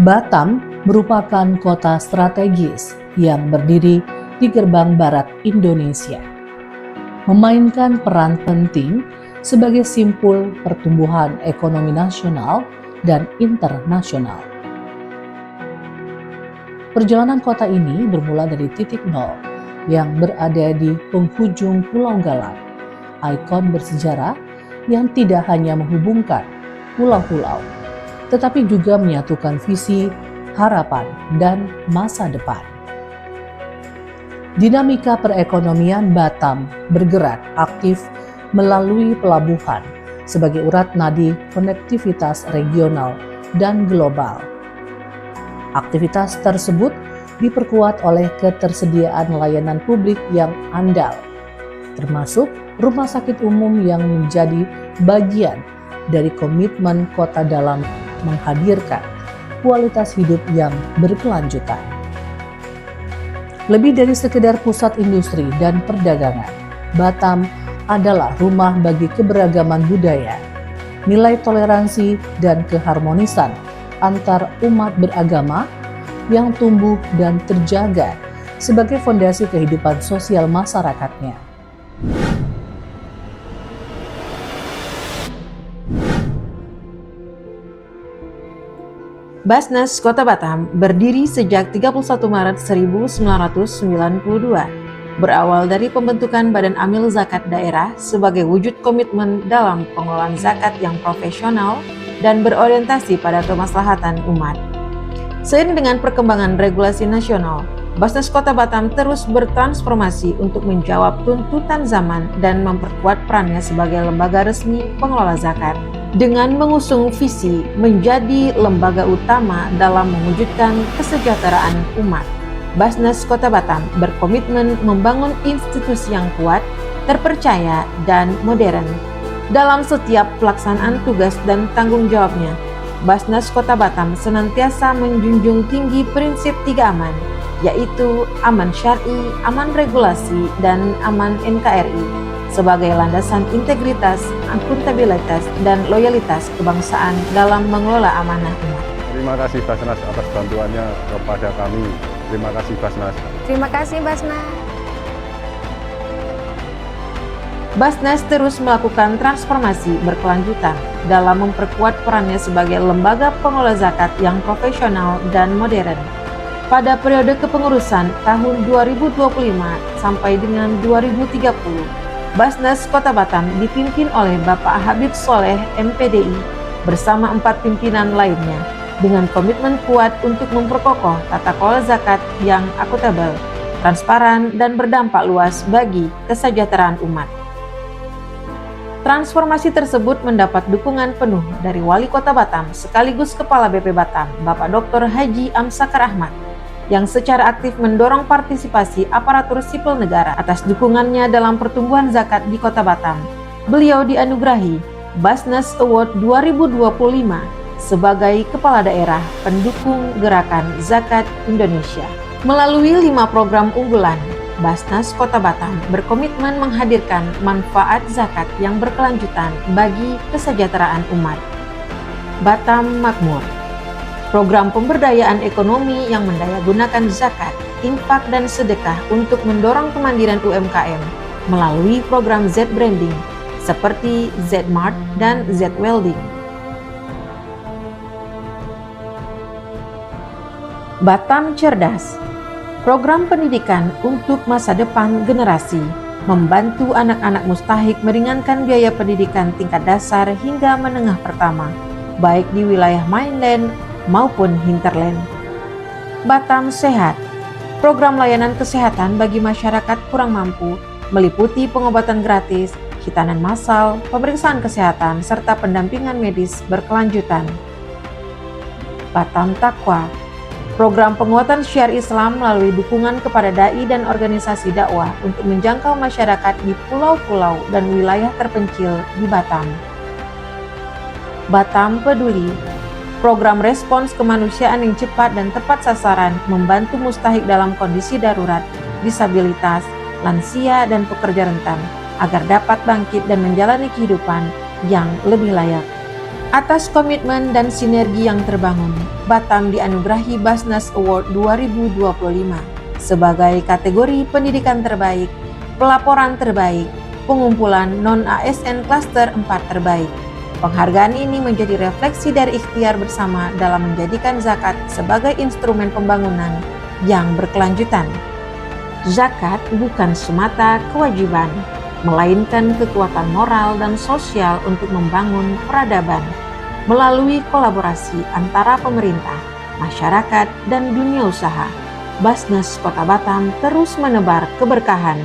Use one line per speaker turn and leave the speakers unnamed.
Batam merupakan kota strategis yang berdiri di gerbang barat Indonesia, memainkan peran penting sebagai simpul pertumbuhan ekonomi nasional dan internasional. Perjalanan kota ini bermula dari titik nol yang berada di penghujung Pulau Galang, ikon bersejarah yang tidak hanya menghubungkan pulau-pulau, tetapi juga menyatukan visi, harapan, dan masa depan. Dinamika perekonomian Batam bergerak aktif melalui pelabuhan sebagai urat nadi konektivitas regional dan global. Aktivitas tersebut diperkuat oleh ketersediaan layanan publik yang andal, termasuk rumah sakit umum yang menjadi bagian dari komitmen kota dalam menghadirkan kualitas hidup yang berkelanjutan. Lebih dari sekedar pusat industri dan perdagangan, Batam adalah rumah bagi keberagaman budaya, nilai toleransi dan keharmonisan antar umat beragama yang tumbuh dan terjaga sebagai fondasi kehidupan sosial masyarakatnya.
Basnas Kota Batam berdiri sejak 31 Maret 1992, berawal dari pembentukan Badan Amil Zakat Daerah sebagai wujud komitmen dalam pengelolaan zakat yang profesional dan berorientasi pada kemaslahatan umat. Seiring dengan perkembangan regulasi nasional, Basnas Kota Batam terus bertransformasi untuk menjawab tuntutan zaman dan memperkuat perannya sebagai lembaga resmi pengelola zakat. Dengan mengusung visi menjadi lembaga utama dalam mewujudkan kesejahteraan umat, Basnas Kota Batam berkomitmen membangun institusi yang kuat, terpercaya, dan modern. Dalam setiap pelaksanaan tugas dan tanggung jawabnya, Basnas Kota Batam senantiasa menjunjung tinggi prinsip 3 aman, yaitu aman syar'i, aman regulasi, dan aman NKRI, sebagai landasan integritas, akuntabilitas, dan loyalitas kebangsaan dalam mengelola amanah umat.
Terima kasih Basnas atas bantuannya kepada kami. Terima kasih Basnas.
Terima kasih Basnas.
Basnas terus melakukan transformasi berkelanjutan dalam memperkuat perannya sebagai lembaga pengelola zakat yang profesional dan modern. Pada periode kepengurusan tahun 2025 sampai dengan 2030, Basnas Kota Batam dipimpin oleh Bapak Habib Soleh MPDI bersama 4 pimpinan lainnya dengan komitmen kuat untuk memperkokoh tata kelola zakat yang akuntabel, transparan, dan berdampak luas bagi kesejahteraan umat. Transformasi tersebut mendapat dukungan penuh dari Wali Kota Batam sekaligus Kepala BP Batam, Bapak Dr. Haji Amsakar Ahmad, yang secara aktif mendorong partisipasi aparatur sipil negara atas dukungannya dalam pertumbuhan zakat di Kota Batam. Beliau dianugerahi Basnas Award 2025 sebagai Kepala Daerah Pendukung Gerakan Zakat Indonesia. Melalui 5 program unggulan, Basnas Kota Batam berkomitmen menghadirkan manfaat zakat yang berkelanjutan bagi kesejahteraan umat. Batam Makmur, program pemberdayaan ekonomi yang mendayagunakan zakat, infak, dan sedekah untuk mendorong kemandirian UMKM melalui program Z-Branding seperti Z-Mart dan Z-Welding. Batam Cerdas, program pendidikan untuk masa depan generasi, membantu anak-anak mustahik meringankan biaya pendidikan tingkat dasar hingga menengah pertama, baik di wilayah mainland maupun hinterland. Batam Sehat, program layanan kesehatan bagi masyarakat kurang mampu, meliputi pengobatan gratis, hitanan massal, pemeriksaan kesehatan, serta pendampingan medis berkelanjutan. Batam Taqwa, program penguatan syiar Islam melalui dukungan kepada dai dan organisasi dakwah untuk menjangkau masyarakat di pulau-pulau dan wilayah terpencil di Batam. Batam Peduli, program respons kemanusiaan yang cepat dan tepat sasaran membantu mustahik dalam kondisi darurat, disabilitas, lansia, dan pekerja rentan agar dapat bangkit dan menjalani kehidupan yang lebih layak. Atas komitmen dan sinergi yang terbangun, Batam dianugerahi Basnas Award 2025 sebagai kategori pendidikan terbaik, pelaporan terbaik, pengumpulan non-ASN Cluster 4 terbaik. Penghargaan ini menjadi refleksi dari ikhtiar bersama dalam menjadikan zakat sebagai instrumen pembangunan yang berkelanjutan. Zakat bukan semata kewajiban, melainkan kekuatan moral dan sosial untuk membangun peradaban. Melalui kolaborasi antara pemerintah, masyarakat, dan dunia usaha, Basnas Kota Batam terus menebar keberkahan